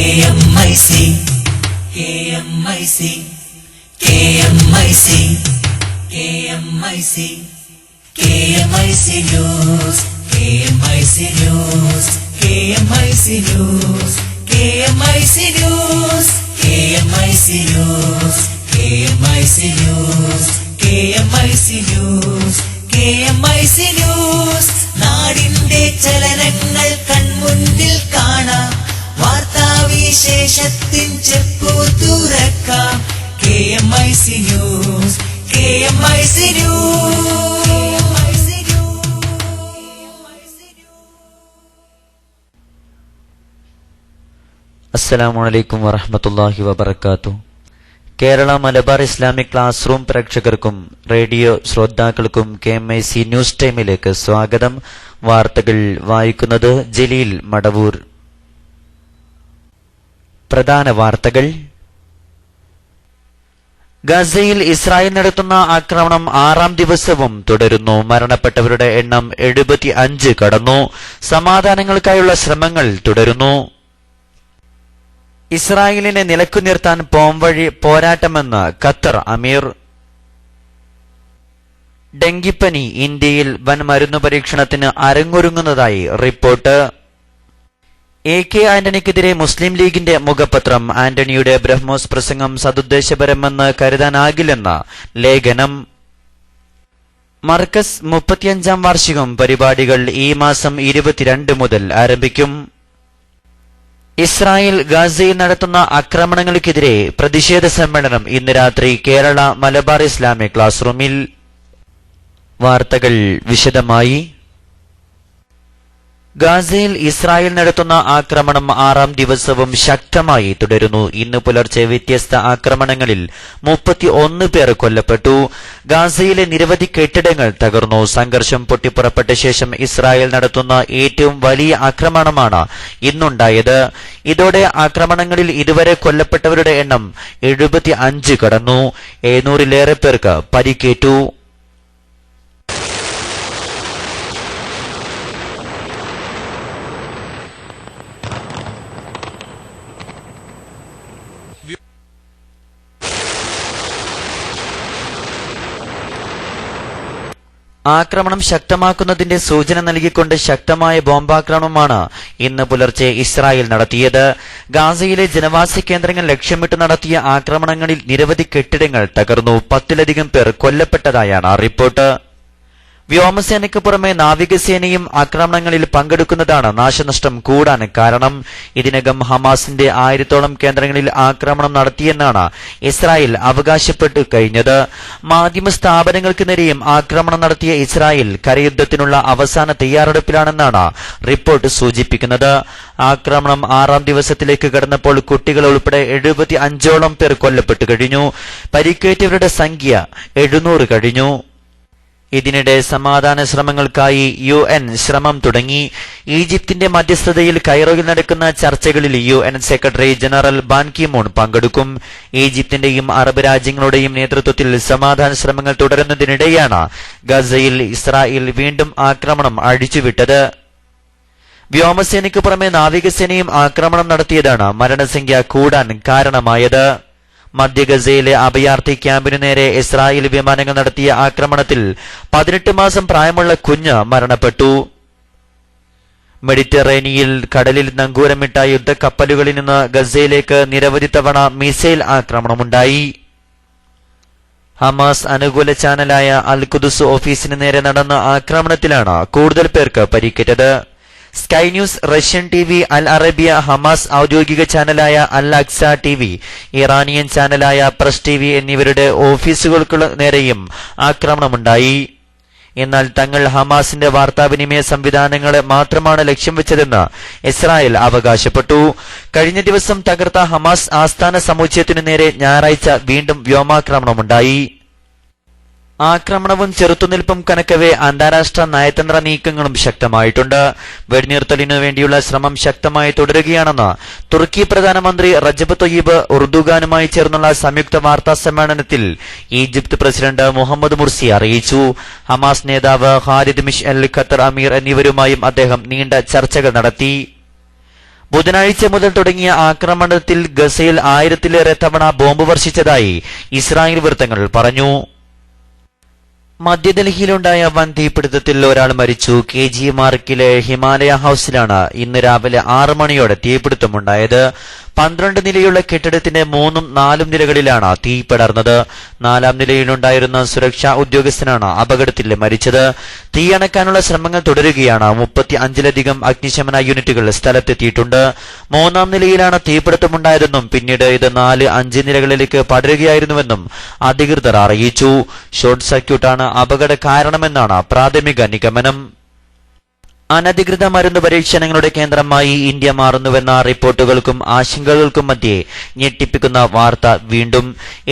KMIC KMIC KMIC KMIC KMIC News KMIC News KMIC News KMIC News KMIC News KMIC News KMIC News KMIC News നാടിന്റെ ചലനങ്ങൾ കൺമുന്നിൽ കാണാം വാർത്താവിശേഷത്തിൻ ചെപ്പു തുറക്കാം KMIC News KMIC News. അസ്സലാമു വറഹ്മത്തുള്ളാഹി വബറകാതുഹു. Kerala Malabar Islamic class room പ്രേക്ഷകർക്കും റേഡിയോ ശ്രോതാക്കൾക്കും KMIC ന്യൂസ് ടൈമിലേക്ക് സ്വാഗതം. വാർത്തകൾ വായിക്കുന്നത് ജലീൽ മടവൂർ. പ്രധാന വാർത്തകൾ. ഗസയിൽ ഇസ്രായേൽ നടത്തുന്ന ആക്രമണം 6ാം ദിവസവും തുടരുന്നു. മരണപ്പെട്ടവരുടെ എണ്ണം 75 കടന്നു. സമാധാനങ്ങൾക്കായുള്ള ശ്രമങ്ങൾ തുടരുന്നു. ഇസ്രായേലിനെ നിലക്കുനിർത്താൻ പോംവഴി പോരാട്ടമെന്ന് ഖത്തർ അമീർ. ഡെങ്കിപ്പനി ഇന്ത്യയിൽ വൻ മരുന്നു പരീക്ഷണത്തിന് അരങ്ങൊരുങ്ങുന്നതായി റിപ്പോർട്ട്. AK ആന്റണിക്കെതിരെ മുസ്ലിം ലീഗിന്റെ മുഖപത്രം. ആന്റണിയുടെ ബ്രഹ്മോസ് പ്രസംഗം സദുദ്ദേശപരമെന്ന് കരുതാനാകില്ലെന്ന് ലേഖനം. മർക്കസ് 35ാം വാർഷികം പരിപാടികൾ ഈ മാസം 22 മുതൽ ആരംഭിക്കും. ഇസ്രായേൽ ഗാസയിൽ നടത്തുന്ന ആക്രമണങ്ങൾക്കെതിരെ പ്രതിഷേധ സമ്മേളനം ഇന്ന് രാത്രി കേരള മലബാർ ഇസ്ലാമിക് ക്ലാസ് റൂമിൽ. വാർത്തകൾ വിശദമായി. ഗാസയിൽ ഇസ്രായേൽ നടത്തുന്ന ആക്രമണം 6ാം ദിവസവും ശക്തമായി തുടരുന്നു. ഇന്ന് പുലർച്ചെ വ്യത്യസ്ത ആക്രമണങ്ങളിൽ 31 പേർ കൊല്ലപ്പെട്ടു. ഗാസയിലെ നിരവധി കെട്ടിടങ്ങൾ തകർന്നു. സംഘർഷം പൊട്ടിപ്പുറപ്പെട്ട ശേഷം ഇസ്രായേൽ നടത്തുന്ന ഏറ്റവും വലിയ ആക്രമണമാണ് ഇന്നുണ്ടായത്. ഇതോടെ ആക്രമണങ്ങളിൽ ഇതുവരെ കൊല്ലപ്പെട്ടവരുടെ എണ്ണം 75 കടന്നു. 700-ലേറെ പേർക്ക് പരിക്കേറ്റു. ആക്രമണം ശക്തമാക്കുന്നതിന്റെ സൂചന നൽകിക്കൊണ്ട് ശക്തമായ ബോംബാക്രമണമാണ് ഇന്ന് പുലർച്ചെ ഇസ്രായേൽ നടത്തിയത്. ഗാസയിലെ ജനവാസ കേന്ദ്രങ്ങൾ ലക്ഷ്യമിട്ട് നടത്തിയ ആക്രമണങ്ങളിൽ നിരവധി കെട്ടിടങ്ങൾ തകർന്നു. 10-ലധികം പേർ കൊല്ലപ്പെട്ടതായാണ് റിപ്പോർട്ട്. വ്യോമസേനയ്ക്ക് പുറമെ നാവികസേനയും ആക്രമണങ്ങളിൽ പങ്കെടുക്കുന്നതാണ് നാശനഷ്ടം കൂടാൻ കാരണം. ഇതിനകം ഹമാസിന്റെ 1000-ഓളം കേന്ദ്രങ്ങളിൽ ആക്രമണം നടത്തിയെന്നാണ് ഇസ്രായേൽ അവകാശപ്പെട്ടു കഴിഞ്ഞത്. മാധ്യമ സ്ഥാപനങ്ങൾക്ക് നേരെയും ആക്രമണം നടത്തിയ ഇസ്രായേൽ കരയുദ്ധത്തിനുള്ള അവസാന തയ്യാറെടുപ്പിലാണെന്നാണ് റിപ്പോർട്ട് സൂചിപ്പിക്കുന്നത്. ആക്രമണം 6ാം ദിവസത്തിലേക്ക് കടന്നപ്പോൾ കുട്ടികൾ ഉൾപ്പെടെ 75ഓളം പേർ കൊല്ലപ്പെട്ടു കഴിഞ്ഞു. പരിക്കേറ്റവരുടെ സംഖ്യ 700 കഴിഞ്ഞു. ഇതിനിടെ സമാധാന ശ്രമങ്ങൾക്കായി UN ശ്രമം തുടങ്ങി. ഈജിപ്തിന്റെ മധ്യസ്ഥതയിൽ കൈറോയിൽ നടക്കുന്ന ചർച്ചകളിൽ UN secretary general Ban Ki Moon പങ്കെടുക്കും. ഈജിപ്തിന്റെയും അറബ് രാജ്യങ്ങളുടെയും നേതൃത്വത്തിൽ സമാധാന ശ്രമങ്ങൾ തുടരുന്നതിനിടെയാണ് ഗസയിൽ ഇസ്രായേൽ വീണ്ടും ആക്രമണം അഴിച്ചുവിട്ടത്. വ്യോമസേനയ്ക്ക് പുറമെ നാവികസേനയും ആക്രമണം നടത്തിയതാണ് മരണസംഖ്യ കൂടാൻ കാരണമായത്. മധ്യ ഗസയിലെ അഭയാർത്ഥി ക്യാമ്പിനു നേരെ ഇസ്രായേൽ വിമാനങ്ങൾ നടത്തിയ ആക്രമണത്തിൽ 18 മാസം പ്രായമുള്ള കുഞ്ഞ് മരണപ്പെട്ടു. മെഡിറ്ററേനിയനിൽ കടലിൽ നങ്കൂരമിട്ട യുദ്ധക്കപ്പലുകളിൽ നിന്ന് ഗസയിലേക്ക് നിരവധി തവണ മിസൈൽ ആക്രമണമുണ്ടായി. ഹമാസ് അനുകൂല ചാനലായ അൽ ഖുദ്സ് ഓഫീസിന് നേരെ നടന്ന ആക്രമണത്തിലാണ് കൂടുതൽ പേർക്ക് പരിക്കേറ്റത്. സ്കൈ ന്യൂസ്, റഷ്യൻ TV, അൽ അറബിയ, ഹമാസ് ഔദ്യോഗിക ചാനലായ അൽ അക്സ TV, ഇറാനിയൻ ചാനലായ പ്രസ് TV എന്നിവരുടെ ഓഫീസുകൾക്ക് നേരെയും ആക്രമണമുണ്ടായി. എന്നാൽ തങ്ങൾ ഹമാസിന്റെ വാർത്താവിനിമയ സംവിധാനങ്ങളെ മാത്രമാണ് ലക്ഷ്യം വെച്ചതെന്ന് ഇസ്രായേൽ അവകാശപ്പെട്ടു. കഴിഞ്ഞ ദിവസം തകർത്ത ഹമാസ് ആസ്ഥാന സമുച്ചയത്തിനു നേരെ ഞായറാഴ്ച വീണ്ടും വ്യോമാക്രമണമുണ്ടായി. ആക്രമണവും ചെറുത്തുനിൽപ്പും കനക്കവേ അന്താരാഷ്ട്ര നയതന്ത്ര നീക്കങ്ങളും ശക്തമായിട്ടുണ്ട്. വെടിനിർത്തലിനു വേണ്ടിയുള്ള ശ്രമം ശക്തമായി തുടരുകയാണെന്ന് തുർക്കി പ്രധാനമന്ത്രി റജബ് തൊയ്യിബ് ഉർദുഗാനുമായി ചേർന്നുള്ള സംയുക്ത വാർത്താ സമ്മേളനത്തിൽ ഈജിപ്ത് പ്രസിഡന്റ് മുഹമ്മദ് മുർസി അറിയിച്ചു. ഹമാസ് നേതാവ് ഖാലിദ് മിഷ്അൽ, ഖത്തർ അമീർ എന്നിവരുമായും അദ്ദേഹം നീണ്ട ചർച്ചകൾ നടത്തി. ബുധനാഴ്ച മുതൽ തുടങ്ങിയ ആക്രമണത്തിൽ ഗസയിൽ 1000-ലേറെ തവണ ബോംബ് വർഷിച്ചതായി ഇസ്രായേൽ വൃത്തങ്ങൾ പറഞ്ഞു. മധ്യഡൽഹിയിലുണ്ടായ വൻ തീപിടുത്തത്തിൽ ഒരാൾ മരിച്ചു. KG മാർക്കിലെ ഹിമാലയ ഹൌസിലാണ് ഇന്ന് രാവിലെ 6 മണിയോടെ തീപിടുത്തമുണ്ടായത്. 12 നിലയുള്ള കെട്ടിടത്തിന്റെ 3ഉം 4ഉം നിലകളിലാണ് തീ പടർന്നത്. 4ാം നിലയിലുണ്ടായിരുന്ന സുരക്ഷാ ഉദ്യോഗസ്ഥനാണ് അപകടത്തിൽ മരിച്ചത്. തീയണക്കാനുള്ള ശ്രമങ്ങൾ തുടരുകയാണ്. 35-ലധികം അഗ്നിശമന യൂണിറ്റുകൾ സ്ഥലത്തെത്തിയിട്ടുണ്ട്. 3ാം നിലയിലാണ് തീപിടുത്തമുണ്ടായതെന്നും പിന്നീട് ഇത് 4-5 നിലകളിലേക്ക് പടരുകയായിരുന്നുവെന്നും അധികൃതർ അറിയിച്ചു. ഷോർട്ട് സർക്യൂട്ടാണ് അപകട കാരണമെന്നാണ് പ്രാഥമിക നിഗമനം. അനധികൃത മരുന്ന് പരീക്ഷണങ്ങളുടെ കേന്ദ്രമായി ഇന്ത്യ മാറുന്നുവെന്ന റിപ്പോർട്ടുകൾക്കും ആശങ്കകൾക്കും മധ്യേ ഞെട്ടിപ്പിക്കുന്ന വാർത്ത വീണ്ടും.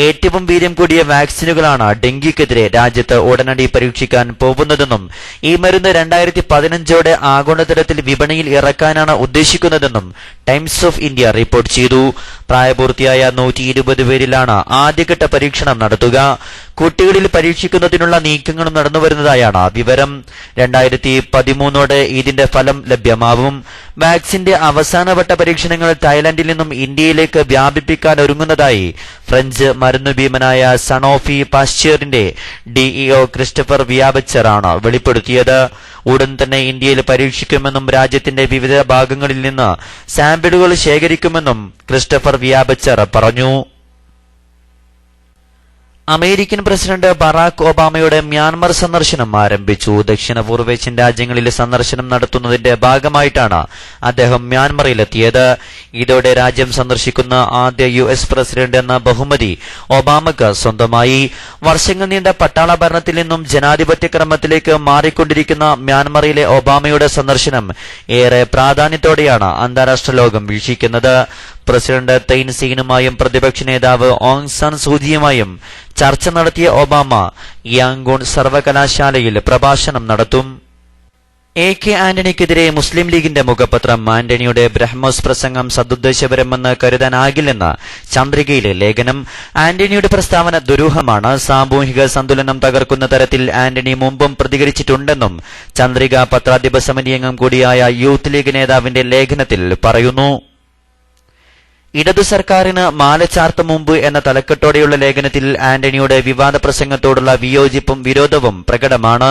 ഏറ്റവും വീര്യം കൂടിയ വാക്സിനുകളാണ് ഡെങ്കിക്കെതിരെ രാജ്യത്ത് ഉടനടി പരീക്ഷിക്കാൻ പോകുന്നതെന്നും ഈ മരുന്ന് 2015ഓടെ ആഗോളതലത്തിൽ വിപണിയിൽ ഇറക്കാനാണ് ഉദ്ദേശിക്കുന്നതെന്നും ടൈംസ് ഓഫ് ഇന്ത്യ റിപ്പോർട്ട് ചെയ്തു. പ്രായപൂർത്തിയായ 120 പേരിലാണ് ആദ്യഘട്ട പരീക്ഷണം നടത്തുക. കുട്ടികളിൽ പരീക്ഷിക്കുന്നതിനുള്ള നീക്കങ്ങളും നടന്നുവരുന്നതായാണ് വിവരം. 2013ഓടെ ഇതിന്റെ ഫലം ലഭ്യമാവും. വാക്സിന്റെ അവസാനവട്ട പരീക്ഷണങ്ങൾ തായ്ലൻഡിൽ നിന്നും ഇന്ത്യയിലേക്ക് വ്യാപിപ്പിക്കാൻ ഒരുങ്ങുന്നതായി ഫ്രഞ്ച് മരുന്ന് ഭീമനായ സണോഫി പാസ്ചറിന്റെ DEO ക്രിസ്റ്റഫർ വിയാബച്ചർ ആണ് വെളിപ്പെടുത്തിയത്. ഉടൻ തന്നെ ഇന്ത്യയിൽ പരീക്ഷിക്കുമെന്നും രാജ്യത്തിന്റെ വിവിധ ഭാഗങ്ങളിൽ നിന്ന് സാമ്പിളുകൾ ശേഖരിക്കുമെന്നും ക്രിസ്റ്റഫർ വിയാബച്ചർ പറഞ്ഞു. അമേരിക്കൻ പ്രസിഡന്റ് ബറാക് ഒബാമയുടെ മ്യാൻമർ സന്ദർശനം ആരംഭിച്ചു. ദക്ഷിണ പൂർവേഷ്യൻ രാജ്യങ്ങളിൽ സന്ദർശനം നടത്തുന്നതിന്റെ ഭാഗമായിട്ടാണ് അദ്ദേഹം മ്യാൻമറിലെത്തിയത്. ഇതോടെ രാജ്യം സന്ദർശിക്കുന്ന ആദ്യ US പ്രസിഡന്റ് എന്ന ബഹുമതി ഒബാമക്ക് സ്വന്തമായി. വർഷങ്ങൾ നീണ്ട പട്ടാള ഭരണത്തിൽ നിന്നും ജനാധിപത്യ ക്രമത്തിലേക്ക് മാറിക്കൊണ്ടിരിക്കുന്ന മ്യാൻമറിലെ ഒബാമയുടെ സന്ദർശനം ഏറെ പ്രാധാന്യത്തോടെയാണ് അന്താരാഷ്ട്ര ലോകം വീക്ഷിക്കുന്നത്. പ്രസിഡന്റ് തെയ്ൻ സെയിനുമായും പ്രതിപക്ഷ നേതാവ് ഓങ് സാൻ സൂചിയുമായും ചർച്ച നടത്തിയ ഒബാമ യാംഗൂൺ സർവകലാശാലയിൽ പ്രഭാഷണം നടത്തും. AK ആന്റണിക്കെതിരെ മുസ്ലിം ലീഗിന്റെ മുഖപത്രം ആന്റണിയുടെ ബ്രഹ്മോസ് പ്രസംഗം സദുദ്ദേശപരമെന്ന് കരുതാനാകില്ലെന്ന് ചന്ദ്രികയിലെ ലേഖനം. ആന്റണിയുടെ പ്രസ്താവന ദുരൂഹമാണ്. സാമൂഹിക സന്തുലനം തകർക്കുന്ന തരത്തിൽ ആന്റണി മുമ്പും പ്രതികരിച്ചിട്ടുണ്ടെന്നും ചന്ദ്രിക പത്രാധിപ സമിതി അംഗം കൂടിയായ യൂത്ത് ലീഗ് നേതാവിന്റെ ലേഖനത്തിൽ പറയുന്നു. ഇടതു സർക്കാരിന് മാല ചാർത്ത മുമ്പ് എന്ന തലക്കെട്ടോടെയുള്ള ലേഖനത്തിൽ ആന്റണിയുടെ വിവാദ പ്രസംഗത്തോടുള്ള വിയോജിപ്പും വിരോധവും പ്രകടമാണ്.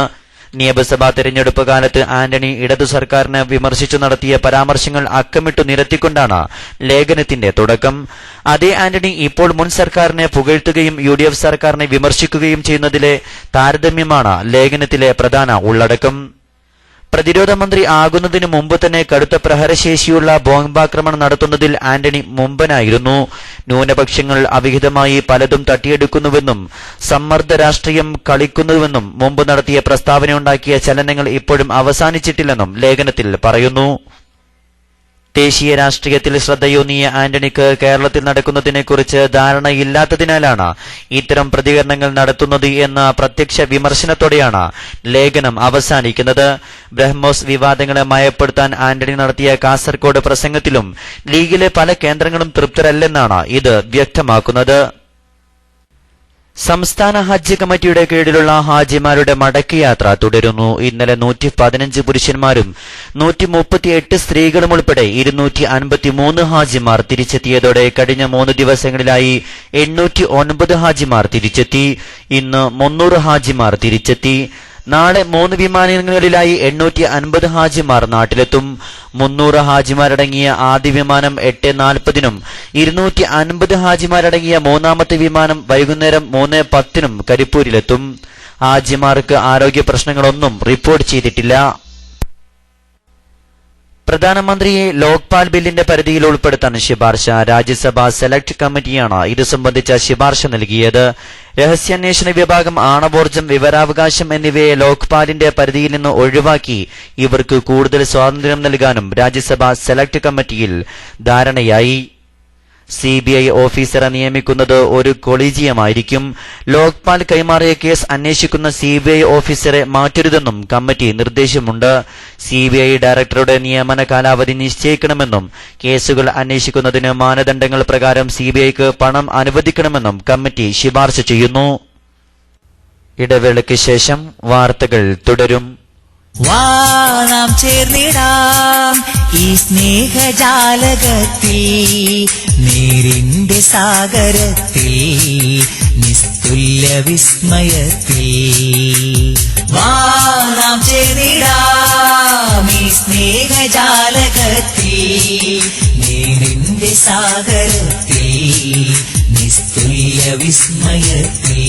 നിയമസഭാ തെരഞ്ഞെടുപ്പ് കാലത്ത് ആന്റണി ഇടതു സർക്കാരിനെ വിമർശിച്ചു നടത്തിയ പരാമർശങ്ങൾ അക്കമിട്ടു നിരത്തിക്കൊണ്ടാണ് ലേഖനത്തിന്റെ തുടക്കം. അതേ ആന്റണി ഇപ്പോൾ മുൻ സർക്കാരിനെ പുകഴ്ത്തുകയും UDF സർക്കാരിനെ വിമർശിക്കുകയും ചെയ്യുന്നതിലെ താരതമ്യമാണ് ലേഖനത്തിലെ പ്രധാന ഉള്ളടക്കം. പ്രതിരോധ മന്ത്രി ആകുന്നതിനു മുമ്പ് തന്നെ കടുത്ത പ്രഹരശേഷിയുള്ള ബോംബാക്രമണം നടത്തുന്നതിൽ ആന്റണി മുമ്പനായിരുന്നു. ന്യൂനപക്ഷങ്ങൾ അവിഹിതമായി പലതും തട്ടിയെടുക്കുന്നുവെന്നും സമ്മർദ്ദ രാഷ്ട്രീയം കളിക്കുന്നുവെന്നും മുമ്പ് നടത്തിയ പ്രസ്താവനയുണ്ടാക്കിയ ചലനങ്ങൾ ഇപ്പോഴും അവസാനിച്ചിട്ടില്ലെന്നും ലേഖനത്തിൽ പറയുന്നു. ദേശീയ രാഷ്ട്രീയത്തിൽ ശ്രദ്ധയൂന്നിയ ആന്റണിക്ക് കേരളത്തിൽ നടക്കുന്നതിനെക്കുറിച്ച് ധാരണയില്ലാത്തതിനാലാണ് ഇത്തരം പ്രതികരണങ്ങൾ നടത്തുന്നത് എന്ന പ്രത്യക്ഷ വിമർശനത്തോടെയാണ് ലേഖനം അവസാനിക്കുന്നത്. ബ്രഹ്മോസ് വിവാദങ്ങളെ മയപ്പെടുത്താൻ ആന്റണി നടത്തിയ കാസർകോട് പ്രസംഗത്തിലും ലീഗിലെ പല കേന്ദ്രങ്ങളും തൃപ്തരല്ലെന്നാണ് ഇത് വ്യക്തമാക്കുന്നത്. സംസ്ഥാന ഹജ്ജ് കമ്മിറ്റിയുടെ കീഴിലുള്ള ഹാജിമാരുടെ മടക്കയാത്ര തുടരുന്നു. ഇന്നലെ 115 പുരുഷന്മാരും 138 സ്ത്രീകളും ഉൾപ്പെടെ 253 ഹാജിമാർ തിരിച്ചെത്തിയതോടെ കഴിഞ്ഞ 3 ദിവസങ്ങളിലായി 809 ഹാജിമാർ തിരിച്ചെത്തി. ഇന്ന് 300 ഹാജിമാർ തിരിച്ചെത്തി. നാളെ 3 വിമാനങ്ങളിലായി 850 ഹാജിമാർ നാട്ടിലെത്തും. 300 ഹാജിമാരടങ്ങിയ ആദ്യ വിമാനം 8:40-നും 250 ഹാജിമാരടങ്ങിയ മൂന്നാമത്തെ വിമാനം വൈകുന്നേരം 3:10-നും കരിപ്പൂരിലെത്തും. ഹാജിമാർക്ക് ആരോഗ്യ പ്രശ്നങ്ങളൊന്നും റിപ്പോർട്ട് ചെയ്തിട്ടില്ല. പ്രധാനമന്ത്രിയെ ലോക്പാൽ ബില്ലിന്റെ പരിധിയിൽ ഉൾപ്പെടുത്താൻ ശുപാർശ. രാജ്യസഭാ സെലക്ട് കമ്മിറ്റിയാണ് ഇത് സംബന്ധിച്ച ശുപാർശ നൽകിയത്. രഹസ്യാന്വേഷണ വിഭാഗം, ആണവോർജ്ജം, വിവരാവകാശം എന്നിവയെ ലോക്പാലിന്റെ പരിധിയിൽ നിന്ന് ഒഴിവാക്കി ഇവർക്ക് കൂടുതൽ സ്വാതന്ത്ര്യം നൽകാനും രാജ്യസഭാ സെലക്ട് കമ്മിറ്റിയിൽ ധാരണയായി. CBI ഓഫീസറെ നിയമിക്കുന്നത് ഒരു കൊളീജിയമായിരിക്കും. ലോക്പാൽ കൈമാറിയ കേസ് അന്വേഷിക്കുന്ന CBI ഓഫീസറെ മാറ്റരുതെന്നും കമ്മിറ്റി നിർദ്ദേശമുണ്ട്. CBI ഡയറക്ടറുടെ നിയമന കാലാവധി നിശ്ചയിക്കണമെന്നും കേസുകൾ അന്വേഷിക്കുന്നതിന് മാനദണ്ഡങ്ങൾ പ്രകാരം CBIക്ക് പണം അനുവദിക്കണമെന്നും കമ്മിറ്റി ശുപാർശ ചെയ്യുന്നു. ഇടവേളയ്ക്ക് ശേഷം വാർത്തകൾ തുടരും. വാ നാം ചേർന്നിടാം ഈ സ്നേഹജാലകത്തിൽ, നേരിന്റെ സാഗരത്തിൽ, നിസ്തുല്യ വിസ്മയത്തിൽ. വാ നാം ചേർന്നിടാം ഈ സ്നേഹജാലകത്തിൽ, നേരിന്റെ സാഗരത്തിൽ, നിസ്തുല്യ വിസ്മയത്തിൽ.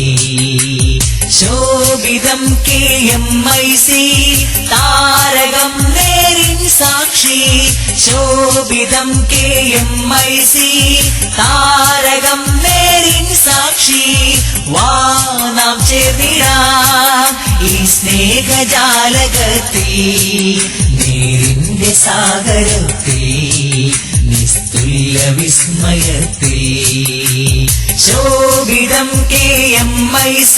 ശോഭിതം KMIC താരകം നേരിൻ സാക്ഷി, ശോഭിതം KMIC താരകം നേരിൻ സാക്ഷി. വാ നാം ചേർന്നിടാം ഈ സ്നേഹജാലകത്തിൽ, നേരിന്റെ സാഗരത്തിൽ, നിസ്തുല്യ വിസ്മയത്തിൽ. ശോഭിതം KMIC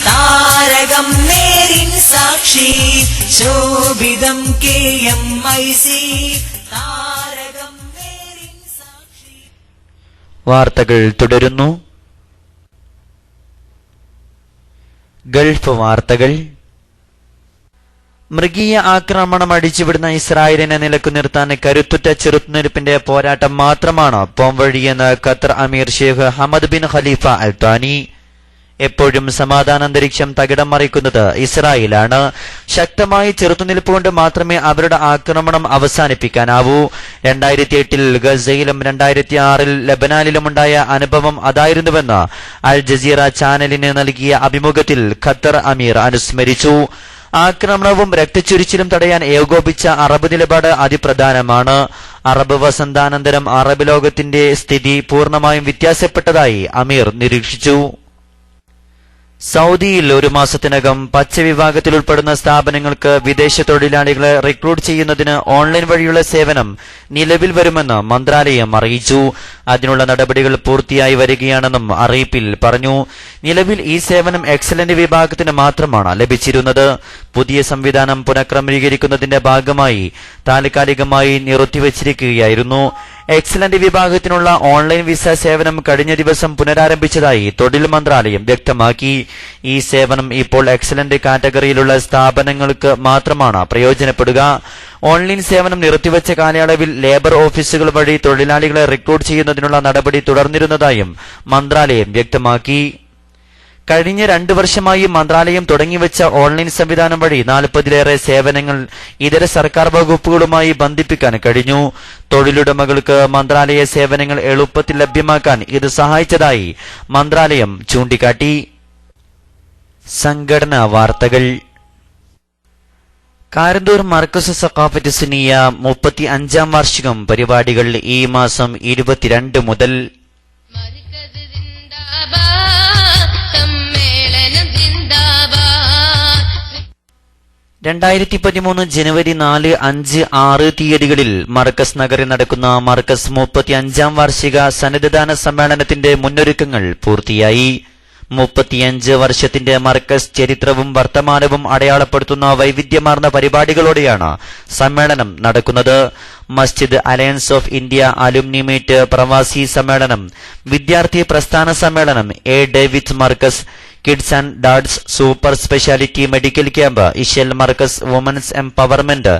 താരകം നേരിൻ സാക്ഷി, ശോഭിതം KMIC താരകം നേരിൻ സാക്ഷി. വാർത്തകൾ തുടരുന്നു. ഗൾഫ് വാർത്തകൾ. മൃഗീയ ആക്രമണം അടിച്ചുവിടുന്ന ഇസ്രായേലിനെ നിലക്കു നിർത്താൻ കരുത്തുറ്റ ചെറുത്തുനിൽപ്പിന്റെ പോരാട്ടം മാത്രമാണ് പോംവഴിയെന്ന് ഖത്തർ അമീർ ഷെയ്ഖ് ഹമദ് ബിൻ ഖലീഫ അൽ താനി. എപ്പോഴും സമാധാനാന്തരീക്ഷം തകിടം മറിക്കുന്നത് ഇസ്രായേലാണ്. ശക്തമായി ചെറുത്തുനിൽപ്പ് കൊണ്ട് മാത്രമേ അവരുടെ ആക്രമണം അവസാനിപ്പിക്കാനാവൂ. 2008 ഗസയിലും 2006 ലബനാനിലുമുണ്ടായ അനുഭവം അതായിരുന്നുവെന്ന് അൽ ജസീറ ചാനലിന് നൽകിയ അഭിമുഖത്തിൽ ഖത്തർ അമീർ അനുസ്മരിച്ചു. ആക്രമണവും രക്തച്ചൊരിച്ചിലും തടയാൻ ഏകോപിച്ച അറബ് നിലപാട് അതിപ്രധാനമാണ്. അറബ് വസന്താനന്തരം അറബ് ലോകത്തിന്റെ സ്ഥിതി പൂർണ്ണമായും വ്യത്യാസപ്പെട്ടതായി അമീർ നിരീക്ഷിച്ചു. സൗദിയിൽ 1 മാസത്തിനകം പച്ചവിഭാഗത്തിൽ ഉൾപ്പെടുന്ന സ്ഥാപനങ്ങൾക്ക് വിദേശ തൊഴിലാളികളെ റിക്രൂട്ട് ചെയ്യുന്നതിന് ഓൺലൈൻ വഴിയുള്ള സേവനം നിലവിൽ വരുമെന്ന് മന്ത്രാലയം അറിയിച്ചു. അതിനുള്ള നടപടികൾ പൂർത്തിയായി വരികയാണെന്നും അറിയിപ്പിൽ പറഞ്ഞു. നിലവിൽ ഈ സേവനം എക്സലന്റ് വിഭാഗത്തിന് മാത്രമാണ് ലഭിച്ചിരുന്നത്. പുതിയ സംവിധാനം പുനഃക്രമീകരിക്കുന്നതിന്റെ ഭാഗമായി താൽക്കാലികമായി നിർത്തിവച്ചിരിക്കുകയായിരുന്നു. എക്സലന്റ് വിഭാഗത്തിനുള്ള ഓൺലൈൻ വിസ സേവനം കഴിഞ്ഞ ദിവസം പുനരാരംഭിച്ചതായി തൊഴിൽ മന്ത്രാലയം വ്യക്തമാക്കി. ഈ സേവനം ഇപ്പോൾ എക്സലന്റ് കാറ്റഗറിയിലുള്ള സ്ഥാപനങ്ങൾക്ക് മാത്രമാണ് പ്രയോജനപ്പെടുക. ഓൺലൈൻ സേവനം നിർത്തിവച്ച കാലയളവിൽ ലേബർ ഓഫീസുകൾ വഴി തൊഴിലാളികളെ റിക്രൂട്ട് ചെയ്യുന്നതിനുള്ള നടപടി തുടർന്നിരുന്നതായും മന്ത്രാലയം വ്യക്തമാക്കി. കഴിഞ്ഞ 2 വർഷമായി മന്ത്രാലയം തുടങ്ങിവെച്ച ഓൺലൈൻ സംവിധാനം വഴി 40-ലേറെ സേവനങ്ങൾ ഇതര സർക്കാർ വകുപ്പുകളുമായി ബന്ധിപ്പിക്കാൻ കഴിഞ്ഞു. തൊഴിലുടമകൾക്ക് മന്ത്രാലയ സേവനങ്ങൾ എളുപ്പത്തിൽ ലഭ്യമാക്കാൻ ഇത് സഹായിച്ചതായി മന്ത്രാലയം ചൂണ്ടിക്കാട്ടി. സംഘടനാ വാർത്തകൾ. കാരന്തൂർ മർക്കസ് സഖാഫത്ത് സുന്നിയ 35-ാം വാർഷികം പരിപാടികൾ ഈ മാസം 22 മുതൽ. 2013 ജനുവരി 4, 5, 6 തീയതികളിൽ മർക്കസ് നഗറിൽ നടക്കുന്ന മർക്കസ് 35-ാം വാർഷിക സന്നദ്ധദാന സമ്മേളനത്തിന്റെ മുന്നൊരുക്കങ്ങൾ പൂർത്തിയായി. 35 വർഷത്തിന്റെ മർക്കസ് ചരിത്രവും വർത്തമാനവും അടയാളപ്പെടുത്തുന്ന വൈവിധ്യമാർന്ന പരിപാടികളോടെയാണ് സമ്മേളനം നടക്കുന്നത്. Masjid alliance of India alumni meet, പ്രവാസി സമ്മേളനം, വിദ്യാർത്ഥി പ്രസ്ഥാന സമ്മേളനം, എ ഡേവിഡ് Markaz, kids and dads super speciality medical camp, Ishal Markaz women's empowerment,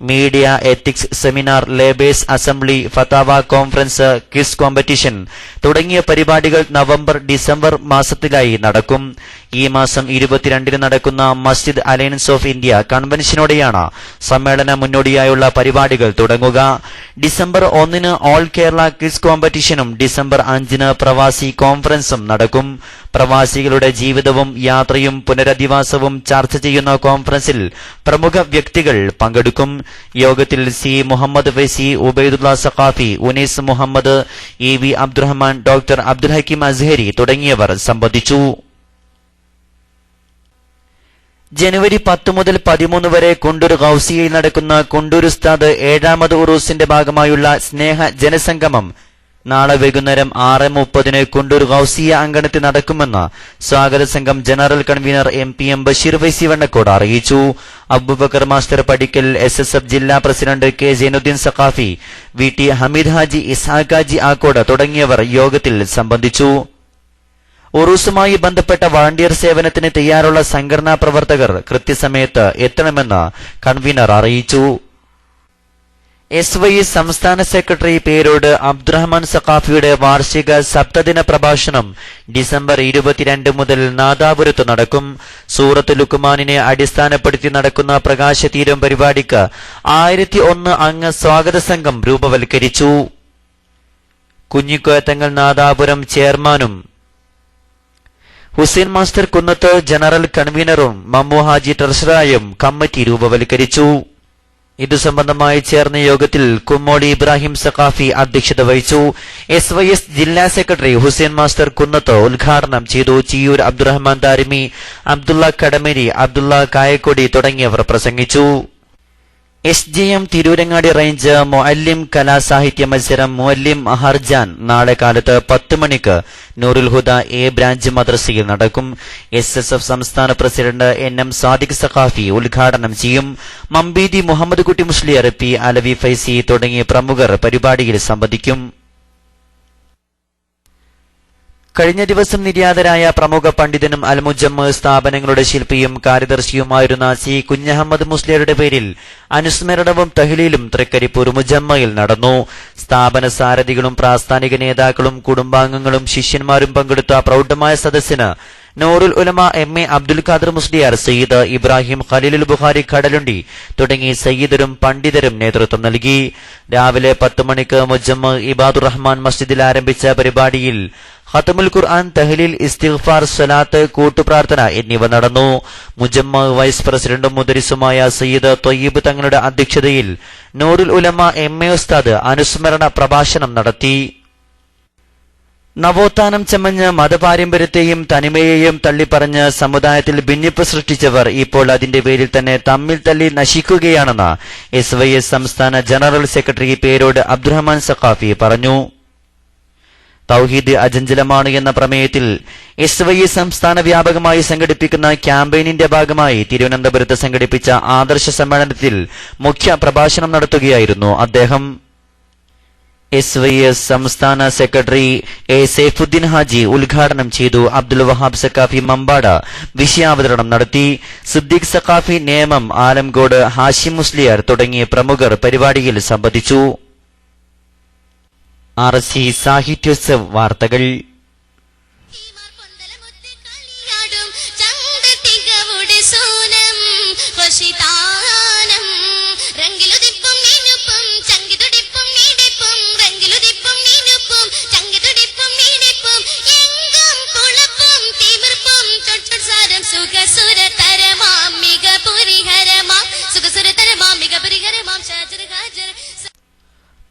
media ethics seminar, labours assembly, ഫതാവ കോൺഫറൻസ്, ക്വിസ് കോമ്പറ്റീഷൻ തുടങ്ങിയ പരിപാടികൾ നവംബർ, ഡിസംബർ മാസത്തിലായി നടക്കും. ഈ മാസം 22-ന് നടക്കുന്ന മസ്ജിദ് അലയൻസ് ഓഫ് ഇന്ത്യ കൺവെൻഷനോടെയാണ് സമ്മേളന മുന്നോടിയായുള്ള പരിപാടികൾ തുടങ്ങുക. ഡിസംബർ 1-ന് ഓൾ കേരള ക്വിസ് കോമ്പറ്റീഷനും ഡിസംബർ 5-ന് പ്രവാസി കോൺഫറൻസും നടക്കും. പ്രവാസികളുടെ ജീവിതവും യാത്രയും പുനരധിവാസവും ചർച്ച ചെയ്യുന്ന കോൺഫറൻസിൽ പ്രമുഖ വ്യക്തികൾ പങ്കെടുക്കും. യോഗത്തിൽ C Muhammad Faizy, Ubaidullah Saqafi, Unais Muhammad, EV Abdurahman, doctor Abdul Hakeem Azhari തുടങ്ങിയവർ സംബന്ധിച്ചു. ജനുവരി 10 മുതൽ 13 വരെ കുണ്ടൂർ ഗൗസിയയിൽ നടക്കുന്ന കുണ്ടൂർ ഉസ്താദ് 7ാമത് ഉറൂസിന്റെ ഭാഗമായുള്ള സ്നേഹ ജനസംഗമം നാളെ വൈകുന്നേരം 6:30-ന് കുണ്ടൂർ ഗൗസിയ അങ്കണത്തിൽ നടക്കുമെന്ന് സ്വാഗത സംഘം general convener MPM Basheer Faizy Vannakkode അറിയിച്ചു. അബൂബക്കർ മാസ്റ്റർ പടിക്കൽ, SSF ജില്ലാ president K Zainudheen Saqafi, VT Hameed Haji, Ishaq Haji Akkode തുടങ്ങിയവർ യോഗത്തിൽ സംബന്ധിച്ചു. ഉറൂസുമായി ബന്ധപ്പെട്ട വളണ്ടിയർ സേവനത്തിന് തയ്യാറുള്ള സംഘടനാ പ്രവർത്തകർ കൃത്യസമയത്ത് എത്തണമെന്ന് കൺവീനർ അറിയിച്ചു. SYS സംസ്ഥാന സെക്രട്ടറി പേരോട് അബ്ദുറഹ്മാൻ സഖാഫിയുടെ വാർഷിക സപ്തദിന പ്രഭാഷണം ഡിസംബർ 22 മുതൽ നാദാപുരത്ത് നടക്കും. സൂറത്ത് ലുക്മാനിനെ അടിസ്ഥാനപ്പെടുത്തി നടക്കുന്ന പ്രകാശതീരം പരിപാടിക്ക് 1001 അംഗ സ്വാഗത സംഘം രൂപവൽക്കരിച്ചു. കുഞ്ഞിക്കോയത്തങ്ങൾ നാദാപുരം ചെയർമാനും ഹുസൈൻ മാസ്റ്റർ കുന്നത്ത് ജനറൽ കൺവീനറും മമ്മു ഹാജി ട്രഷററായും കമ്മിറ്റി രൂപവൽക്കരിച്ചു. ഇതു സംബന്ധമായി ചേർന്ന യോഗത്തിൽ കുമ്മോളി ഇബ്രാഹിം സഖാഫി അധ്യക്ഷത വഹിച്ചു. SYS ജില്ലാ സെക്രട്ടറി ഹുസൈൻ മാസ്റ്റർ കുന്നത്ത് ഉദ്ഘാടനം ചെയ്തു. ചിയൂർ അബ്ദുറഹ്മാൻ ദാരിമി, അബ്ദുള്ള കടമേരി, അബ്ദുള്ള കായക്കൊടി തുടങ്ങിയവർ പ്രസംഗിച്ചു. SJM തിരൂരങ്ങാടി റേഞ്ച് മുഅല്ലിം കലാസാഹിത്യ മത്സരം മുഅല്ലിം ഹർജാൻ നാളെ കാലത്ത് 10 മണിക്ക് നൂറുൽ ഹുദ A ബ്രാഞ്ച് മദ്രസയിൽ നടക്കും. SSF സംസ്ഥാന പ്രസിഡന്റ് NM സാദിഖ് സഖാഫി ഉദ്ഘാടനം ചെയ്യും. മമ്പീതി മുഹമ്മദ് കുട്ടി മുസ്ലിയാർ, P അലവി ഫൈസി തുടങ്ങിയ പ്രമുഖർ പരിപാടിയിൽ സംബന്ധിക്കും. കഴിഞ്ഞ ദിവസം നിര്യാതരായ പ്രമുഖ പണ്ഡിതനും അൽമുജമ്മ സ്ഥാപനങ്ങളുടെ ശില്പിയും കാര്യദർശിയുമായിരുന്ന C കുഞ്ഞഹമ്മദ് മുസ്ലിയാരുടെ പേരിൽ അനുസ്മരണവും തഹ്ലീലും തൃക്കരിപ്പൂർ മുജമ്മയിൽ നടന്നു. സ്ഥാപന സാരഥികളും പ്രാസ്ഥാനിക നേതാക്കളും കുടുംബാംഗങ്ങളും ശിഷ്യന്മാരും പങ്കെടുത്ത പ്രൗഢമായ സദസ്സിന് നൂറുൽ ഉലമ MA അബ്ദുൽ ഖാദർ മുസ്ലിയാർ, സയ്യിദ് ഇബ്രാഹിം ഖലീലുൽ ബുഖാരി കടലുണ്ടി തുടങ്ങി സയ്യിദരും പണ്ഡിതരും നേതൃത്വം നൽകി. രാവിലെ 10 മണിക്ക് മുജമ്മ ഇബാദുർ റഹ്മാൻ മസ്ജിദിൽ ആരംഭിച്ച പരിപാടിയിൽ ഖത്മുൽ ഖുർആൻ, തഹ്ലീൽ, ഇസ്തിഗ്ഫാർ, സ്വലാത്ത്, കൂട്ടുപ്രാർത്ഥന എന്നിവ നടന്നു. മുജമ്മ വൈസ് പ്രസിഡന്റും മുദരിസുമായ സയ്യിദ് ത്വയ്യിബ് തങ്ങളുടെ അധ്യക്ഷതയിൽ നൂറുൽ ഉലമ MA ഉസ്താദ് അനുസ്മരണ പ്രഭാഷണം നടത്തി. നവോത്ഥാനം ചമഞ്ഞ് മതപാരമ്പര്യത്തെയും തനിമയെയും തള്ളിപ്പറഞ്ഞ് സമുദായത്തിൽ ഭിന്നിപ്പ് സൃഷ്ടിച്ചവർ ഇപ്പോൾ അതിന്റെ പേരിൽ തന്നെ തമ്മിൽ തല്ലി നശിക്കുകയാണെന്ന് SYS സംസ്ഥാന ജനറൽ സെക്രട്ടറി പേരോട് അബ്ദുറഹ്മാൻ സഖാഫി പറഞ്ഞു. തൗഹീദ് അജഞ്ചലമാണ് എന്ന പ്രമേയത്തിൽ SYS സംസ്ഥാന വ്യാപകമായി സംഘടിപ്പിക്കുന്ന ക്യാമ്പയിനിന്റെ ഭാഗമായി തിരുവനന്തപുരത്ത് സംഘടിപ്പിച്ച ആദർശ സമ്മേളനത്തിൽ മുഖ്യ പ്രഭാഷണം നടത്തുകയായിരുന്നു അദ്ദേഹം. SYS സംസ്ഥാന സെക്രട്ടറി A സൈഫുദ്ദീൻ ഹാജി ഉദ്ഘാടനം ചെയ്തു. അബ്ദുൽ വഹാബ് സഖാഫി മമ്പാട വിഷയാവതരണം നടത്തി. സിദ്ദീഖ് സഖാഫി നേമം, ആലംകോട്, ഹാഷിം മുസ്ലിയാർ തുടങ്ങിയ പ്രമുഖർ പരിപാടിയിൽ സംബന്ധിച്ചു. RC സാഹിത്യോത്സവ് വാർത്തകൾ.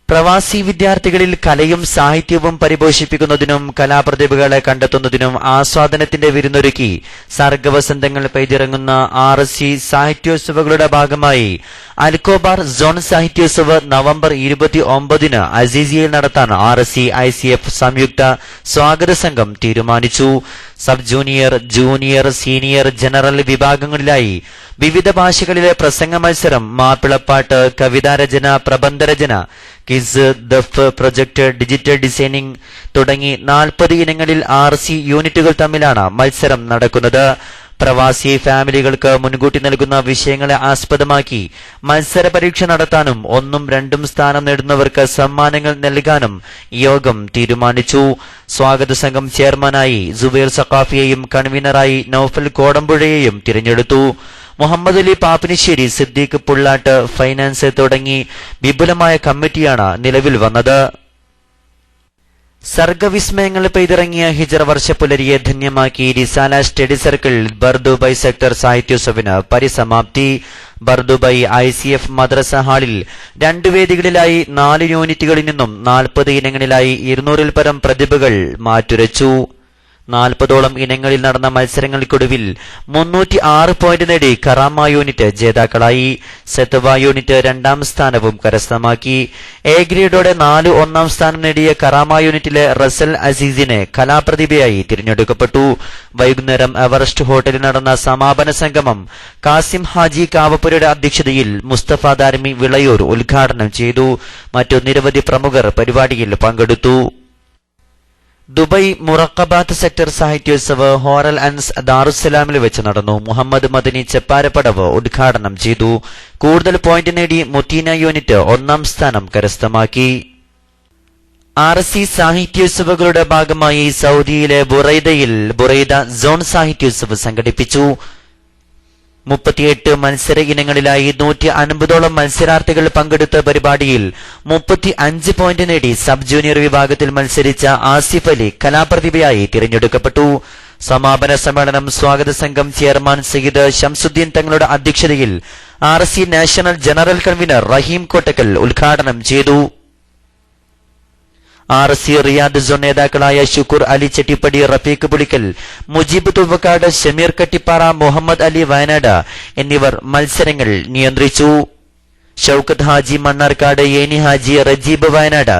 പ്രവാസി വിദ്യാർത്ഥികളിൽ കലയും സാഹിത്യവും പരിപോഷിപ്പിക്കുന്നതിനും കലാപ്രതിഭകളെ കണ്ടെത്തുന്നതിനും ആസ്വാദനത്തിന്റെ വിരുന്നൊരുക്കി സർഗവസന്തങ്ങൾ പെയ്തിറങ്ങുന്ന RC സാഹിത്യോത്സവങ്ങളുടെ ഭാഗമായി അൽക്കോബാർ സോൺ സാഹിത്യോത്സവ് നവംബർ 29 അസീസിയയിൽ നടത്താൻ RC ICF സംയുക്ത സ്വാഗത സംഘം തീരുമാനിച്ചു. Sub junior, junior, senior, general വിഭാഗങ്ങളിലായി വിവിധ ഭാഷകളിലെ പ്രസംഗ മത്സരം, മാപ്പിളപ്പാട്ട്, കവിതാരചന, പ്രബന്ധരചന, ക്വിസ്, ദഫ്, പ്രൊജക്ട്, ഡിജിറ്റൽ ഡിസൈനിംഗ് തുടങ്ങി 40 ഇനങ്ങളിൽ RC യൂണിറ്റുകൾ തമ്മിലാണ് മത്സരം നടക്കുന്നത്. പ്രവാസി ഫാമിലികൾക്ക് മുൻകൂട്ടി നൽകുന്ന വിഷയങ്ങളെ ആസ്പദമാക്കി മത്സര പരീക്ഷ നടത്താനും 1ഉം 2ഉം സ്ഥാനം നേടുന്നവർക്ക് സമ്മാനങ്ങൾ നൽകാനും യോഗം തീരുമാനിച്ചു. സ്വാഗത സംഘം ചെയർമാനായി സുബൈർ സഖാഫിയെയും കൺവീനറായി നൌഫൽ കോടമ്പുഴയെയും തിരഞ്ഞെടുത്തു. മുഹമ്മദ് അലി പാപ്പിനിശ്ശേരി, സിദ്ദീഖ് പുള്ളാട്ട്, ഫൈനാൻസ് തുടങ്ങി വിപുലമായ കമ്മിറ്റിയാണ് നിലവിൽ വന്നത്. സർഗവിസ്മയങ്ങൾ പെയ്തിറങ്ങിയ ഹിജറ വർഷപ്പുലരിയെ ധന്യമാക്കി Risala study circle Bur Dubai sector സാഹിത്യോത്സവിന് പരിസമാപ്തി. ബർദുബൈ ICF മദ്രസ ഹാളിൽ 2 വേദികളിലായി 4 യൂണിറ്റുകളിൽ നിന്നും 40 ഇനങ്ങളിലായി 200-ൽ പരം പ്രതിഭകൾ മാറ്റുരച്ചു. 40ഓളം ഇനങ്ങളിൽ നടന്ന മത്സരങ്ങൾക്കൊടുവിൽ 306 പോയിന്റ് നേടി കറാമ യൂണിറ്റ് ജേതാക്കളായി. സെത്വ യൂണിറ്റ് 2ാം സ്ഥാനവും കരസ്ഥമാക്കി. A ഗ്രേഡോടെ 4 ഒന്നാം സ്ഥാനം നേടിയ കറാമ യൂണിറ്റിലെ റസൽ അസീസിനെ കലാപ്രതിഭയായി തിരഞ്ഞെടുക്കപ്പെട്ടു. വൈകുന്നേരം എവറസ്റ്റ് ഹോട്ടലിൽ നടന്ന സമാപന സംഗമം കാസിം ഹാജി കാവപ്പുരയുടെ അധ്യക്ഷതയിൽ മുസ്തഫ ദാരിമി വിളയൂർ ഉദ്ഘാടനം ചെയ്തു. മറ്റു നിരവധി പ്രമുഖർ പരിപാടിയിൽ പങ്കെടുത്തു. ദുബൈ മുറക്കബാത്ത് സെക്ടർ സാഹിത്യോത്സവ് ഹോറൽ അൻസ് ദാറുസലാമിൽ വെച്ച് നടന്നു. മുഹമ്മദ് മദനി ചെപ്പാരപ്പടവ് ഉദ്ഘാടനം ചെയ്തു. കൂടുതൽ പോയിന്റ് നേടി മുത്തീന യൂണിറ്റ് 1ാം സ്ഥാനം കരസ്ഥമാക്കി. RC സാഹിത്യോത്സവങ്ങളുടെ ഭാഗമായി സൗദിയിലെ ബുറൈദയിൽ ബുറൈദ സോൺ സാഹിത്യോത്സവ് സംഘടിപ്പിച്ചു. 38 മത്സര ഇനങ്ങളിലായി 150ഓളം മത്സരാർത്ഥികൾ പങ്കെടുത്ത പരിപാടിയിൽ 35 പോയിന്റ് നേടി സബ് ജൂനിയർ വിഭാഗത്തിൽ മത്സരിച്ച ആസിഫ് അലി കലാപ്രതിഭയായി തിരഞ്ഞെടുക്കപ്പെട്ടു. സമാപന സമ്മേളനം സ്വാഗത സംഘം ചെയർമാൻ സയ്യിദ് ഷംസുദ്ദീൻ തങ്ങളുടെ അധ്യക്ഷതയിൽ RC നാഷണൽ ജനറൽ കൺവീനർ റഹീം കോട്ടക്കൽ ഉദ്ഘാടനം ചെയ്തു. RC റിയാദ് സോൺ നേതാക്കളായ ഷുക്കൂർ അലി ചെട്ടിപ്പടി, റഫീഖ് പുളിക്കൽ, മുജീബ് തുവക്കാട്, ഷമീർ കട്ടിപ്പാറ, മുഹമ്മദ് അലി വയനാട് എന്നിവർ മത്സരങ്ങൾ നിയന്ത്രിച്ചു. ഷൌക്കത്ത് ഹാജി മണ്ണാർക്കാട്, ഏനി ഹാജി, റജീബ് വയനാട്,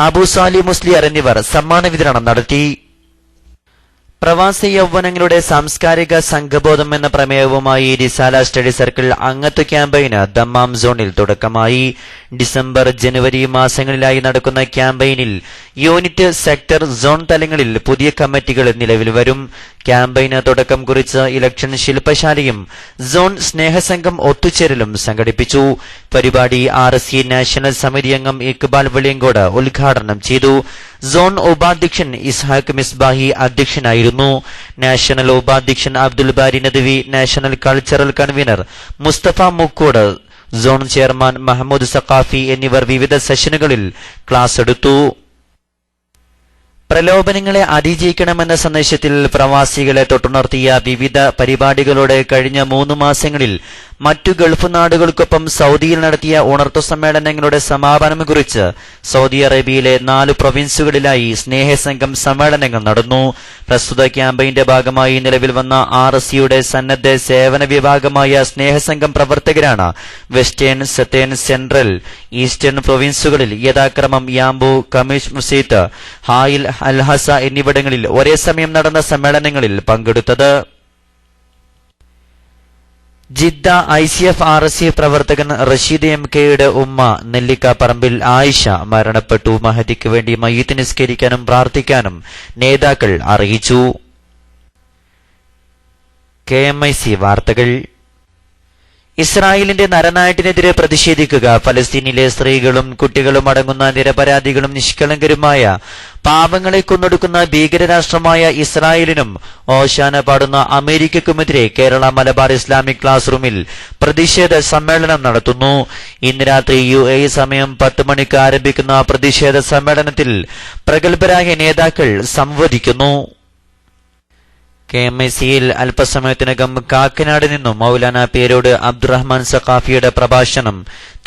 അബു സാലി മുസ്ലിയാർ എന്നിവർ സമ്മാന വിതരണം നടത്തി. പ്രവാസി യൗവനങ്ങളുടെ സാംസ്കാരിക സംഘബോധം എന്ന പ്രമേയവുമായി റിസാല സ്റ്റഡി സർക്കിൾ അംഗത്വ ക്യാമ്പയിന് ദമ്മാം സോണിൽ തുടക്കമായി. ഡിസംബർ, ജനുവരി മാസങ്ങളിലായി നടക്കുന്ന ക്യാമ്പയിനിൽ യൂണിറ്റ്, സെക്ടർ, സോൺ തലങ്ങളിൽ പുതിയ കമ്മിറ്റികൾ നിലവിൽ വരും. ക്യാമ്പയിന് തുടക്കം കുറിച്ച് ഇലക്ഷൻ ശില്പശാലയും സോൺ സ്നേഹസംഘം ഒത്തുചേരലും സംഘടിപ്പിച്ചു. പരിപാടി RC നാഷണൽ സമിതി അംഗം ഇക്ബാൽ വെളിയങ്കോട് ഉദ്ഘാടനം ചെയ്തു. സോൺ ഉപാധ്യക്ഷൻ ഇസ്ഹാഖ് മിസ്ബാഹി അധ്യക്ഷനായിരുന്നു. നാഷണൽ ഉപാധ്യക്ഷൻ Abdul Bari Nadvi, national cultural convener Mustafa Mukkod, zone chairman Mahmood Saqafi എന്നിവർ വിവിധ സെഷനുകളിൽ ക്ലാസ് എടുത്തു. പ്രലോഭനങ്ങളെ അതിജീവിക്കണമെന്ന സന്ദേശത്തിൽ പ്രവാസികളെ തൊട്ടുണർത്തിയ വിവിധ പരിപാടികളോടെ കഴിഞ്ഞ 3 മാസങ്ങളിൽ മറ്റു ഗൾഫ് നാടുകൾക്കൊപ്പം സൗദിയിൽ നടത്തിയ ഉണർത്തു സമ്മേളനങ്ങളുടെ സമാപനം കുറിച്ച് സൗദി അറേബ്യയിലെ 4 പ്രൊവിൻസുകളിലായി സ്നേഹസംഘം സമ്മേളനങ്ങൾ നടന്നു. പ്രസ്തുത ക്യാമ്പയിന്റെ ഭാഗമായി നിലവിൽ വന്ന RCയുടെ സന്നദ്ധ സേവന വിഭാഗമായ സ്നേഹസംഘം പ്രവർത്തകരാണ് വെസ്റ്റേൺ, സതേൺ, സെൻട്രൽ, ഈസ്റ്റേൺ പ്രൊവിൻസുകളിൽ യഥാക്രമം യാംബു, കമീഷ് മുസീത്ത്, ഹായിൽ, അൽഹസ എന്നിവിടങ്ങളിൽ ഒരേ സമയം നടന്ന സമ്മേളനങ്ങളിൽ പങ്കെടുത്തത്. ജിദ്ദ ICF RC പ്രവർത്തകൻ റഷീദ് MKയുടെ ഉമ്മ നെല്ലിക്കാപ്പറമ്പിൽ ആയിഷ മരണപ്പെട്ടു. മഹദിക്ക് വേണ്ടി മയ്യിത്ത് നിസ്കരിക്കാനും പ്രാർത്ഥിക്കാനും നേതാക്കൾ അറിയിച്ചു. KMIC വാർത്തകൾ. ഇസ്രായേലിന്റെ നരനായട്ടിനെതിരെ പ്രതിഷേധിക്കുക. ഫലസ്തീനിലെ സ്ത്രീകളും കുട്ടികളും അടങ്ങുന്ന നിരപരാധികളും നിഷ്കളങ്കരുമായ പാവങ്ങളെ കൊന്നൊടുക്കുന്ന ഭീകരരാഷ്ട്രമായ ഇസ്രായേലിനും ഓശാന പാടുന്ന അമേരിക്കക്കുമെതിരെ കേരള മലബാർ ഇസ്ലാമിക് ക്ലാസ് റൂമിൽ പ്രതിഷേധ സമ്മേളനം നടത്തുന്നു. ഇന്ന് രാത്രി UAE സമയം 10 മണിക്ക് ആരംഭിക്കുന്ന പ്രതിഷേധ സമ്മേളനത്തിൽ പ്രഗത്ഭരായ നേതാക്കൾ സംവദിക്കുന്നു. KMICയിൽ അല്പസമയത്തിനകം കാക്കനാട് നിന്നും മൗലാന പേരോട് അബ്ദുറഹ്മാൻ സഖാഫിയുടെ പ്രഭാഷണം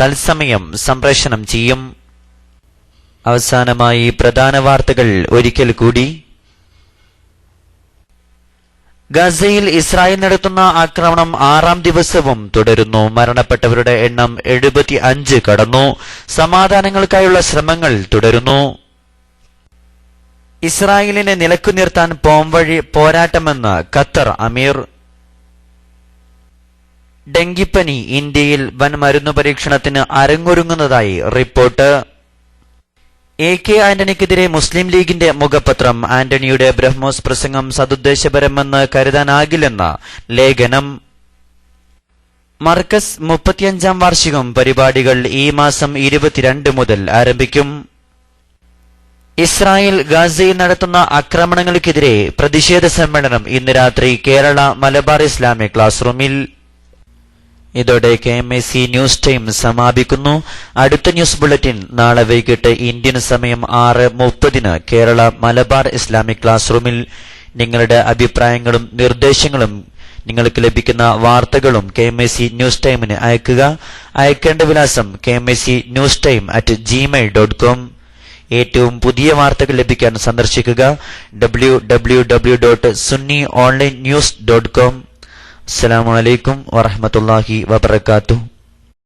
തത്സമയം സംപ്രേഷണം ചെയ്യും. അവസാനമായി പ്രധാന വാർത്തകൾ ഒരിക്കൽ കൂടി. ഗസയിൽ ഇസ്രായേൽ നടത്തുന്ന ആക്രമണം 6ാം ദിവസവും തുടരുന്നു. മരണപ്പെട്ടവരുടെ എണ്ണം 75 കടന്നു. സമാധാനങ്ങൾക്കായുള്ള ശ്രമങ്ങൾ തുടരുന്നു. ഇസ്രായേലിനെ നിലക്കുനിർത്താൻ പോംവഴി പോരാട്ടമെന്ന് ഖത്തർ അമീർ. ഡെങ്കിപ്പനി ഇന്ത്യയിൽ വൻ മരുന്നു പരീക്ഷണത്തിന് അരങ്ങൊരുങ്ങുന്നതായി റിപ്പോർട്ട്. AK ആന്റണിക്കെതിരെ മുസ്ലിം ലീഗിന്റെ മുഖപത്രം. ആന്റണിയുടെ ബ്രഹ്മോസ് പ്രസംഗം സതുദ്ദേശപരമെന്ന് കരുതാനാകില്ലെന്ന ലേഖനം. മർക്കസ് 35ാം വാർഷികം പരിപാടികൾ ഈ മാസം 22 മുതൽ ആരംഭിക്കും. ഇസ്രായേൽ ഗാസയിൽ നടത്തുന്ന ആക്രമണങ്ങൾക്കെതിരെ പ്രതിഷേധ സമ്മേളനം ഇന്ന് രാത്രി കേരള മലബാർ ഇസ്ലാമിക് ക്ലാസ് റൂമിൽ. ഇതോടെ KMIC ന്യൂസ് ടൈം സമാപിക്കുന്നു. അടുത്ത ന്യൂസ് ബുള്ളറ്റിൻ നാളെ വൈകിട്ട് ഇന്ത്യൻ സമയം 6:30 കേരള മലബാർ ഇസ്ലാമിക് ക്ലാസ് റൂമിൽ. നിങ്ങളുടെ അഭിപ്രായങ്ങളും നിർദ്ദേശങ്ങളും നിങ്ങൾക്ക് ലഭിക്കുന്ന വാർത്തകളും KMIC ന്യൂസ് ടൈമിന് അയക്കുക. അയക്കേണ്ട വിലാസം kmicnewstime@gmail.com. ഏറ്റവും പുതിയ വാർത്തകൾ ലഭിക്കാൻ സന്ദർശിക്കുക www.sunnyonlinenews.com. അസ്സലാമു അലൈക്കും വറഹ്മത്തുള്ളാഹി വബറകാതുഹു.